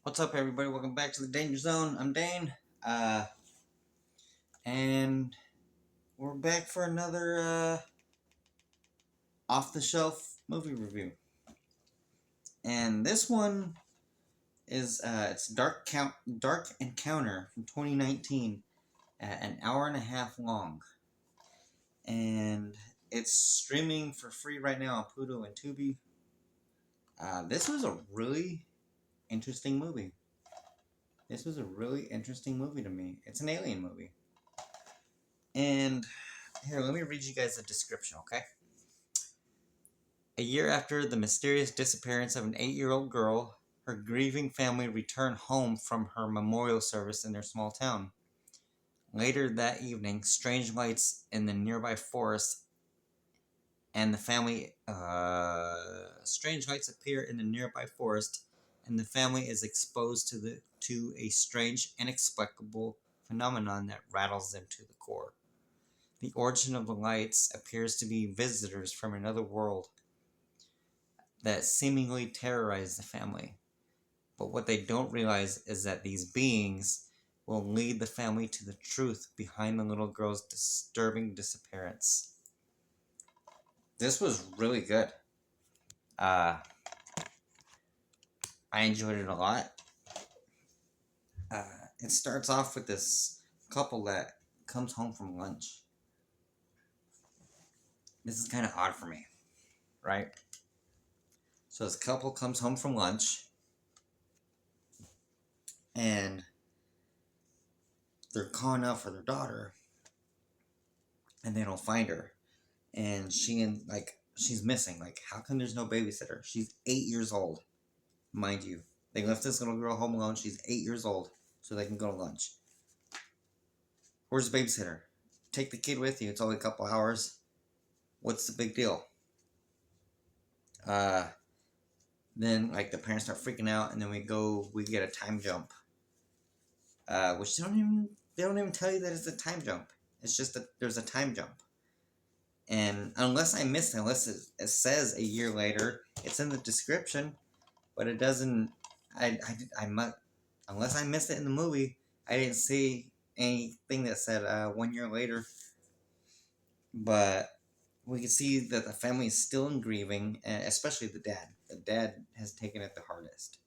What's up, everybody? Welcome back to the Danger Zone. I'm Dane, uh, and we're back for another off-the-shelf movie review. And this one is it's Dark Encounter from 2019, an hour and a half long, and it's streaming for free right now on Pluto and Tubi. This was a really interesting movie. This was a really interesting movie to me. It's an alien movie, and here, let me read you guys the description, okay? A year after the mysterious disappearance of an 8-year-old girl, her grieving family returned home from her memorial service in their small town. Later that evening, strange lights in the nearby forest and the family strange lights appear in the nearby forest, and the family is exposed to a strange, inexplicable phenomenon that rattles them to the core. The origin of the lights appears to be visitors from another world that seemingly terrorize the family. But what they don't realize is that these beings will lead the family to the truth behind the little girl's disturbing disappearance. This was really good. Uh, I enjoyed it a lot. Uh, it starts off with this couple that comes home from lunch. This is kind of odd for me, right? So this couple comes home from lunch, and they're calling out for their daughter, and they don't find her. And she's missing. Like, how come there's no babysitter? She's 8 years old, mind you. They left this little girl home alone. She's 8 years old, so they can go to lunch. Where's the babysitter? Take the kid with you. It's only a couple hours. What's the big deal? Then like the parents start freaking out, and then we get a time jump. Which they don't even tell you that it's a time jump. It's just that there's a time jump. And unless I missed it, unless it says a year later, it's in the description, but it doesn't. I must, unless I missed it in the movie, I didn't see anything that said 1 year later. But we can see that the family is still in grieving, especially the dad. The dad has taken it the hardest.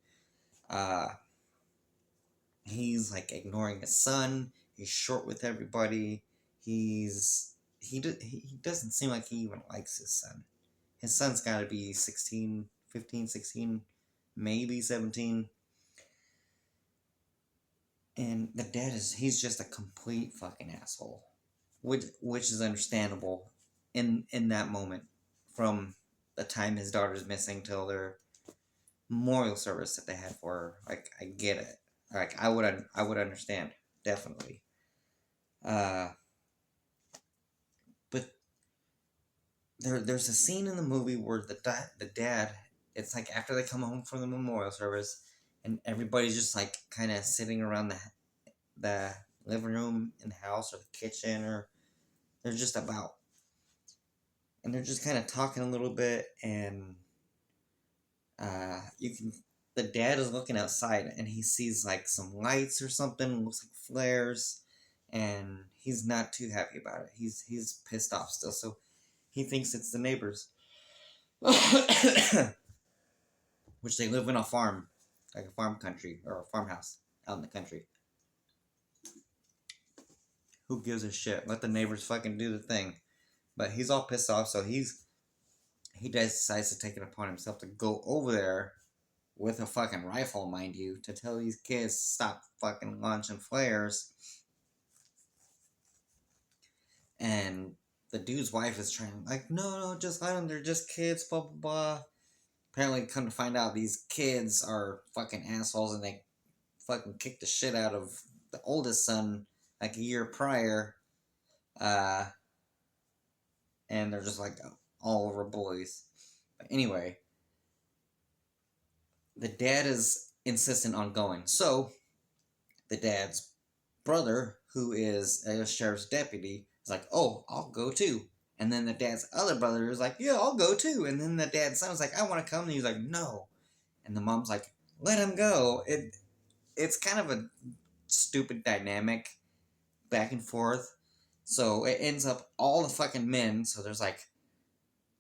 He's like ignoring his son. He's short with everybody. He doesn't seem like he even likes his son. His son's got to be 16, 15, 16, maybe 17. And the dad he's just a complete fucking asshole. Which is understandable in that moment, from the time his daughter's missing till their memorial service that they had for her. Like, I get it. Like, I would understand, definitely. But there's a scene in the movie where the dad, it's like after they come home from the memorial service, and everybody's just like kind of sitting around the living room in the house or the kitchen, or they're just about, and they're just kind of talking a little bit, and the dad is looking outside, and he sees like some lights or something, looks like flares, and he's not too happy about it. He's pissed off still, so he thinks it's the neighbors. Which they live in a farm, like a farm country, or a farmhouse out in the country. Who gives a shit? Let the neighbors fucking do the thing. But he's all pissed off, so he decides to take it upon himself to go over there with a fucking rifle, mind you, to tell these kids to stop fucking launching flares. And the dude's wife is trying, like, no, just let them, they're just kids, blah, blah, blah. Apparently, come to find out, these kids are fucking assholes, and they fucking kicked the shit out of the oldest son, like, a year prior. And they're just, like, all over boys. But anyway, the dad is insistent on going. So, the dad's brother, who is a sheriff's deputy, is like, oh, I'll go too. And then the dad's other brother is like, yeah, I'll go too. And then the dad's son's like, I want to come. And he's like, no. And the mom's like, let him go. it's kind of a stupid dynamic back and forth. So it ends up all the fucking men. So there's like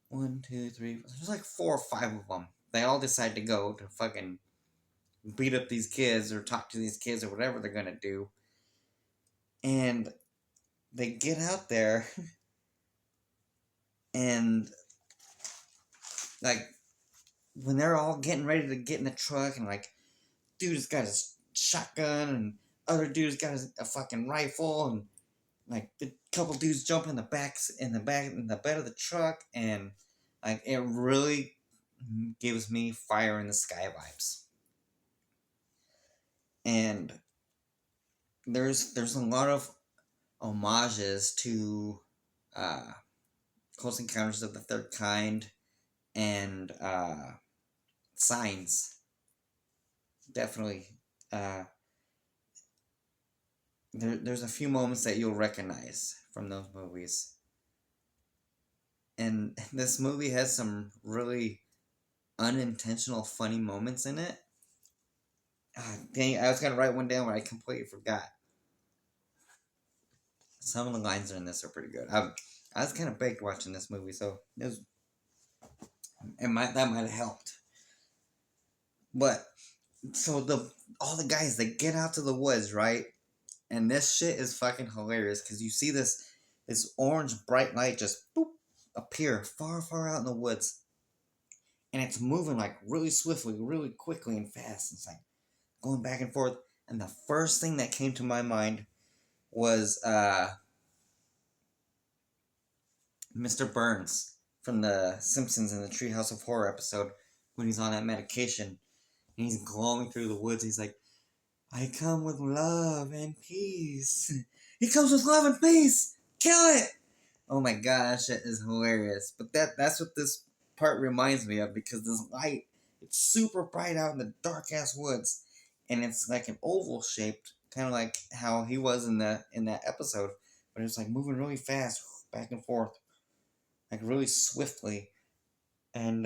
one, two, three. There's like 4 or 5 of them. They all decide to go to fucking beat up these kids or talk to these kids or whatever they're gonna do. And they get out there and like when they're all getting ready to get in the truck and like dude's got his shotgun and other dude's got a fucking rifle and like the couple dudes jump in the bed of the truck and like it really gives me Fire in the Sky vibes. And there's a lot of homages to uh, Close Encounters of the Third Kind and Signs. Definitely. Uh, there's a few moments that you'll recognize from those movies. And this movie has some really unintentional funny moments in it. Dang, I was gonna write one down, but I completely forgot. Some of the lines in this are pretty good. I was kind of baked watching this movie, so that might have helped. But so all the guys, they get out to the woods, right? And this shit is fucking hilarious because you see this orange bright light just boop appear far out in the woods, and it's moving like really swiftly, really quickly and fast. It's like going back and forth. And the first thing that came to my mind was Mr. Burns from The Simpsons in the Treehouse of Horror episode when he's on that medication and he's glowing through the woods. He's like, I come with love and peace. He comes with love and peace. Kill it. Oh my god, that shit is hilarious. But that's what this part reminds me of because this light, it's super bright out in the dark ass woods, and it's like an oval shaped, kind of like how he was in that episode, but it's like moving really fast, back and forth, like really swiftly, and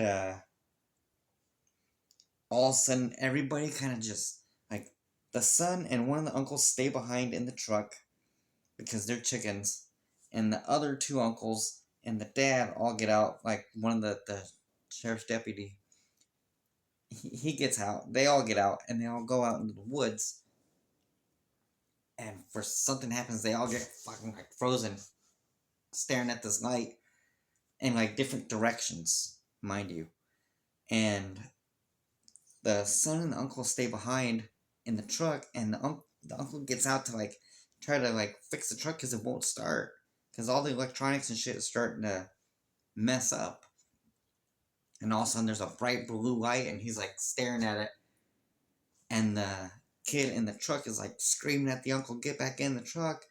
all of a sudden everybody kind of just like the son and one of the uncles stay behind in the truck because they're chickens, and the other 2 uncles and the dad all get out. Like one of the sheriff's deputy, he gets out. They all get out, and they all go out into the woods. And for something happens, they all get fucking like frozen, staring at this light in like different directions, mind you. And the son and the uncle stay behind in the truck, and the uncle gets out to like try to like fix the truck because it won't start because all the electronics and shit is starting to mess up. And all of a sudden there's a bright blue light and he's like staring at it, and the kid in the truck is like screaming at the uncle, get back in the truck.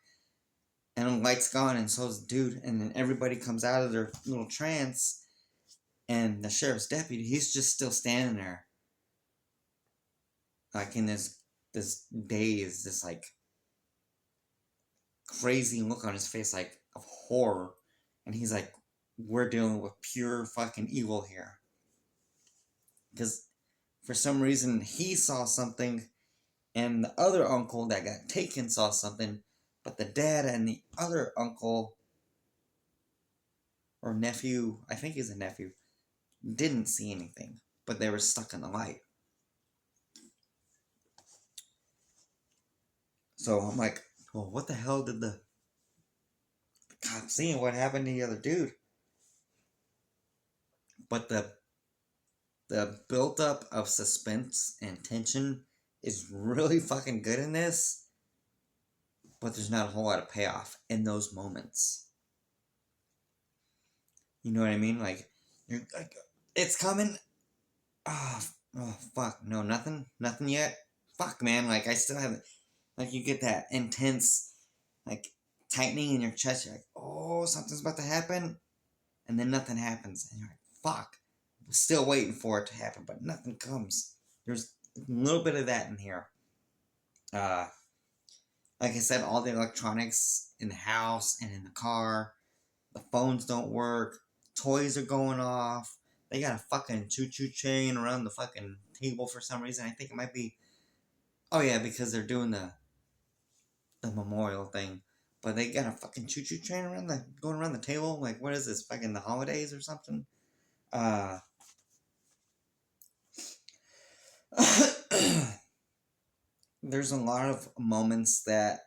And the light's gone, and so's the dude. And then everybody comes out of their little trance, and the sheriff's deputy, he's just still standing there, like in this daze, this like crazy look on his face, like of horror. And he's like, we're dealing with pure fucking evil here. Because for some reason he saw something, and the other uncle that got taken saw something, but the dad and the other uncle or nephew, I think he's a nephew, didn't see anything, but they were stuck in the light. So I'm like, well, what the hell did the cop see, and what happened to the other dude? But the build up of suspense and tension is really fucking good in this, but there's not a whole lot of payoff in those moments. You know what I mean? Like, you're like, it's coming. Oh fuck, no, nothing yet. Fuck, man, like I still haven't. Like you get that intense, like tightening in your chest. You're like, oh, something's about to happen, and then nothing happens, and you're like, fuck. I'm still waiting for it to happen, but nothing comes. There's a little bit of that in here. Uh, like I said, all the electronics in the house and in the car, the phones don't work, toys are going off. They got a fucking choo-choo train around the fucking table for some reason. I think it might be Oh yeah, because they're doing the memorial thing. But they got a fucking choo-choo train around going around the table. Like, what is this? Fucking the holidays or something? Uh, there's a lot of moments that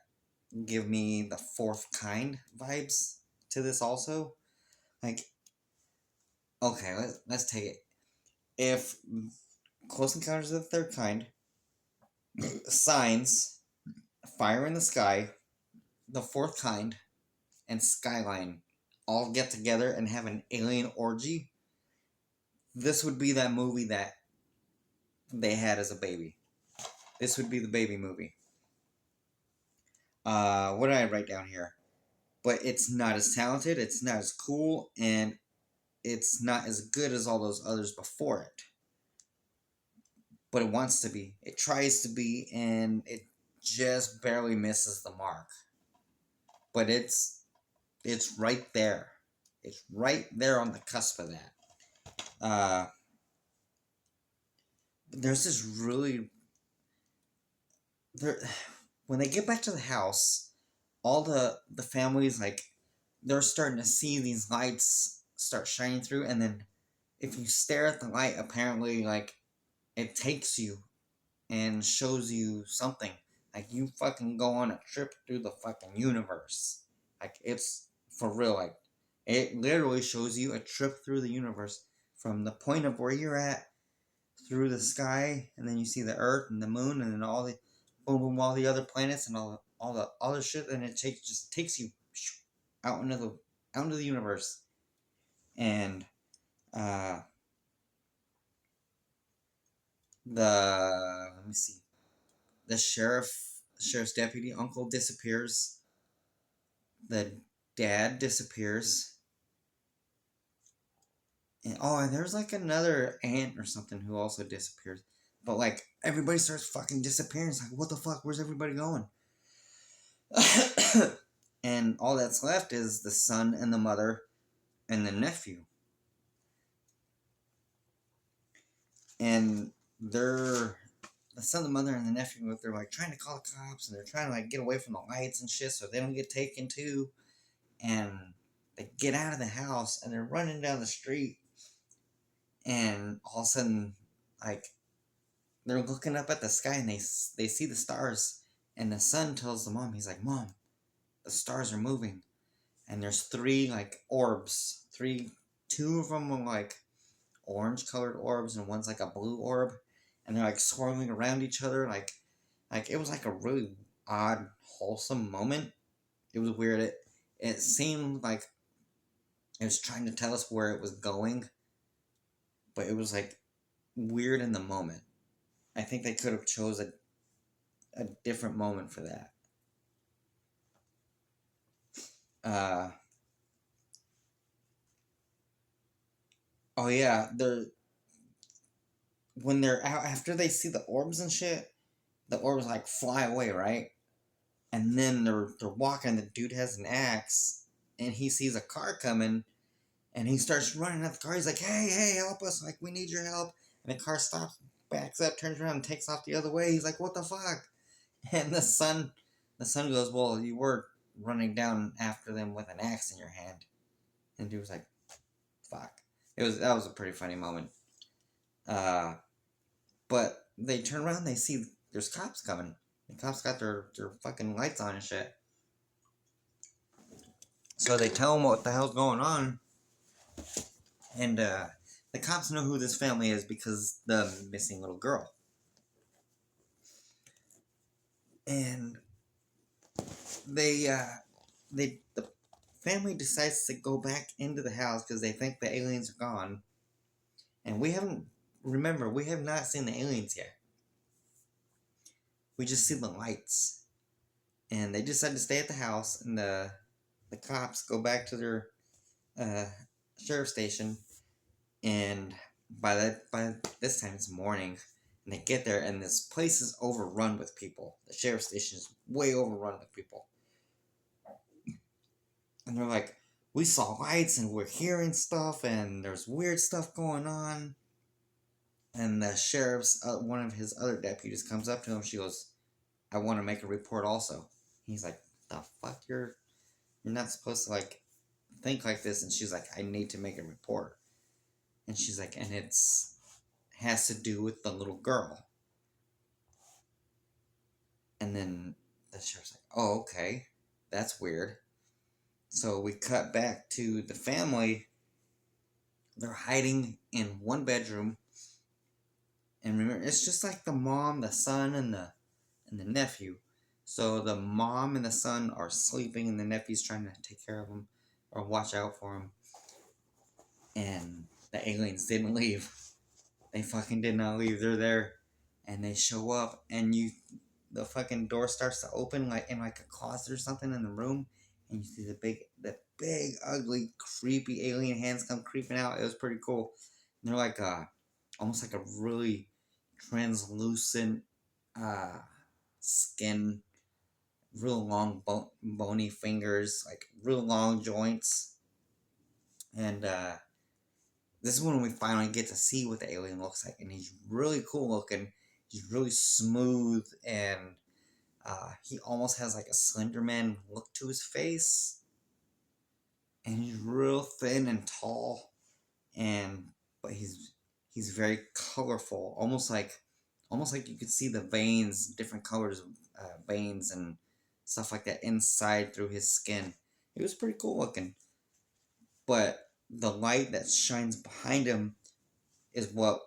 give me the fourth kind vibes to this also. Like, okay, let's take it. If Close Encounters of the Third Kind, Signs, Fire in the Sky, The Fourth Kind, and Skyline all get together and have an alien orgy, this would be that movie that they had as a baby. This would be the baby movie. What did I write down here? But it's not as talented, it's not as cool, and it's not as good as all those others before it. But it wants to be. It tries to be, and it just barely misses the mark. But it's right there. It's right there on the cusp of that. Uh, there's this really there when they get back to the house, all the families like they're starting to see these lights start shining through, and then if you stare at the light, apparently like it takes you and shows you something. Like you fucking go on a trip through the fucking universe. Like it's for real. Like it literally shows you a trip through the universe from the point of where you're at through the sky, and then you see the Earth and the Moon, and then all the boom, boom, all the other planets and all the other shit, and it just takes you out into the universe. And uh, let me see, the sheriff's deputy uncle disappears. The dad disappears. And there's like another aunt or something who also disappears. But like everybody starts fucking disappearing. It's like, what the fuck? Where's everybody going? And all that's left is the son and the mother and the nephew. And they're the son, the mother, and the nephew. They're like trying to call the cops, and they're trying to like get away from the lights and shit, so they don't get taken too. And they get out of the house, and they're running down the street, and all of a sudden, like they're looking up at the sky, and they see the stars, and the son tells the mom, he's like, "Mom, the stars are moving," and there's three like orbs, two of them are like orange colored orbs, and one's like a blue orb, and they're like swirling around each other, like it was like a really odd, wholesome moment. It was weird. It seemed like it was trying to tell us where it was going, but it was like weird in the moment. I think they could have chose a different moment for that. Uh, oh yeah, when they're out after they see the orbs and shit, the orbs like fly away, right? And then they're walking. The dude has an axe, and he sees a car coming, and he starts running at the car. He's like, "Hey, hey, help us! Like, we need your help!" And the car stops, backs up, turns around, and takes off the other way. He's like, "What the fuck?" And the son goes, "Well, you were running down after them with an axe in your hand." And the dude was like, "Fuck." That was a pretty funny moment. Uh, but they turn around, they see there's cops coming. The cops got their fucking lights on and shit. So they tell him what the hell's going on, and the cops know who this family is because the missing little girl. And they the family decides to go back into the house because they think the aliens are gone, and we have not seen the aliens yet. We just see the lights, and they decide to stay at the house, and the cops go back to their uh, sheriff station, and by this time it's morning, and they get there, and this place is overrun with people. The sheriff station is way overrun with people, and they're like, "We saw lights, and we're hearing stuff, and there's weird stuff going on." And the sheriff's, one of his other deputies comes up to him. She goes, "I want to make a report also." He's like, "The fuck, you're not supposed to like think like this." And she's like, "I need to make a report." And she's like, "And it's has to do with the little girl." And then the sheriff's like, "Oh, okay, that's weird." So we cut back to the family. They're hiding in one bedroom, and remember, it's just like the mom, the son, and the nephew. So the mom and the son are sleeping, and the nephew's trying to take care of them or watch out for them. And the aliens didn't leave. They fucking did not leave. They're there, and they show up, and the fucking door starts to open like in like a closet or something in the room, and you see the big, ugly, creepy alien hands come creeping out. It was pretty cool. And they're like almost like a really translucent skin, real long bony fingers, like real long joints, and this is when we finally get to see what the alien looks like, and he's really cool looking. He's really smooth, and he almost has like a Slender Man look to his face, and he's real thin and tall, and but he's very colorful, almost like you could see the veins, different colors of veins and stuff like that inside through his skin. It was pretty cool looking, but the light that shines behind him is what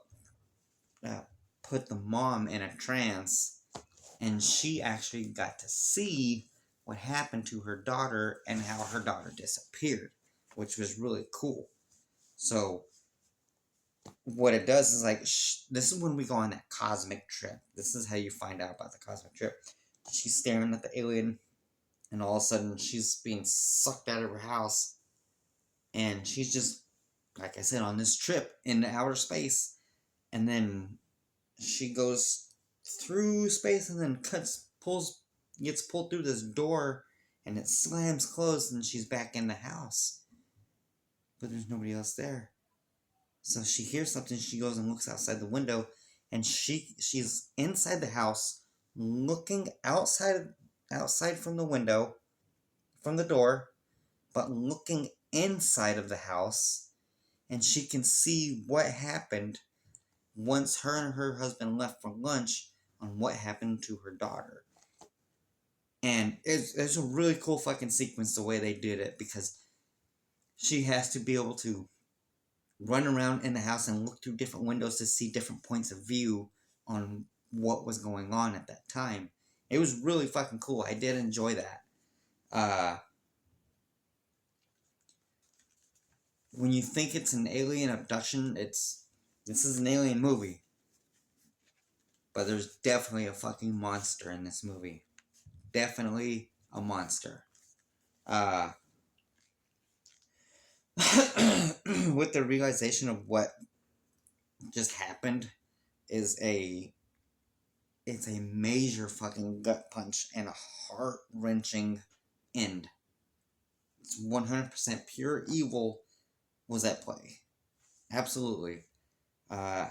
uh, put the mom in a trance, and she actually got to see what happened to her daughter and how her daughter disappeared, which was really cool. So what it does is like this is when we go on that cosmic trip. This is how you find out about the cosmic trip. She's staring at the alien, and all of a sudden she's being sucked out of her house, and she's just, like I said, on this trip into outer space, and then she goes through space and then gets pulled through this door, and it slams closed, and she's back in the house, but there's nobody else there. So she hears something. She goes and looks outside the window, and she's inside the house, looking outside from the window, from the door, but looking inside of the house, and she can see what happened once her and her husband left for lunch, on what happened to her daughter. And it's a really cool fucking sequence the way they did it, because she has to be able to run around in the house and look through different windows to see different points of view on what was going on at that time. It was really fucking cool. I did enjoy that. When you think it's an alien abduction, this is an alien movie, but there's definitely a fucking monster in this movie. Definitely a monster. With the realization of what just happened is it's a major fucking gut punch and a heart-wrenching end. It's 100% pure evil was at play. Absolutely. Uh,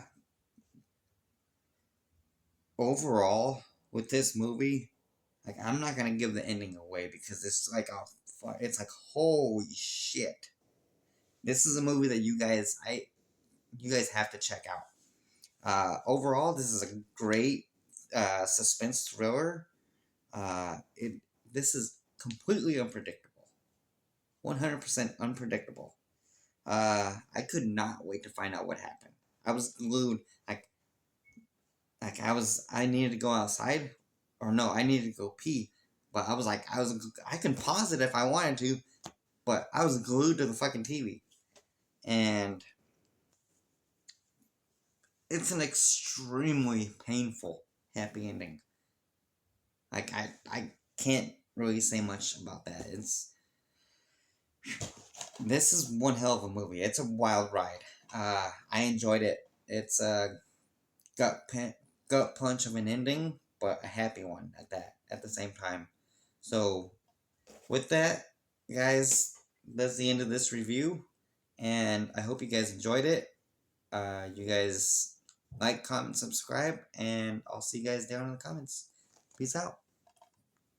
Overall, with this movie, like, I'm not gonna give the ending away because it's like, holy shit. This is a movie that you guys have to check out. Overall, this is a great suspense thriller. This is completely unpredictable, 100% unpredictable. I could not wait to find out what happened. I was glued, I needed to go outside, or no, I needed to go pee, but I can pause it if I wanted to, but I was glued to the fucking TV, and it's an extremely painful happy ending. Like, I can't really say much about that. This is one hell of a movie. It's a wild ride. I enjoyed it. It's a gut punch of an ending, but a happy one at the same time. So with that, guys, that's the end of this review, and I hope you guys enjoyed it. You guys Like, comment, subscribe, and I'll see you guys down in the comments. Peace out.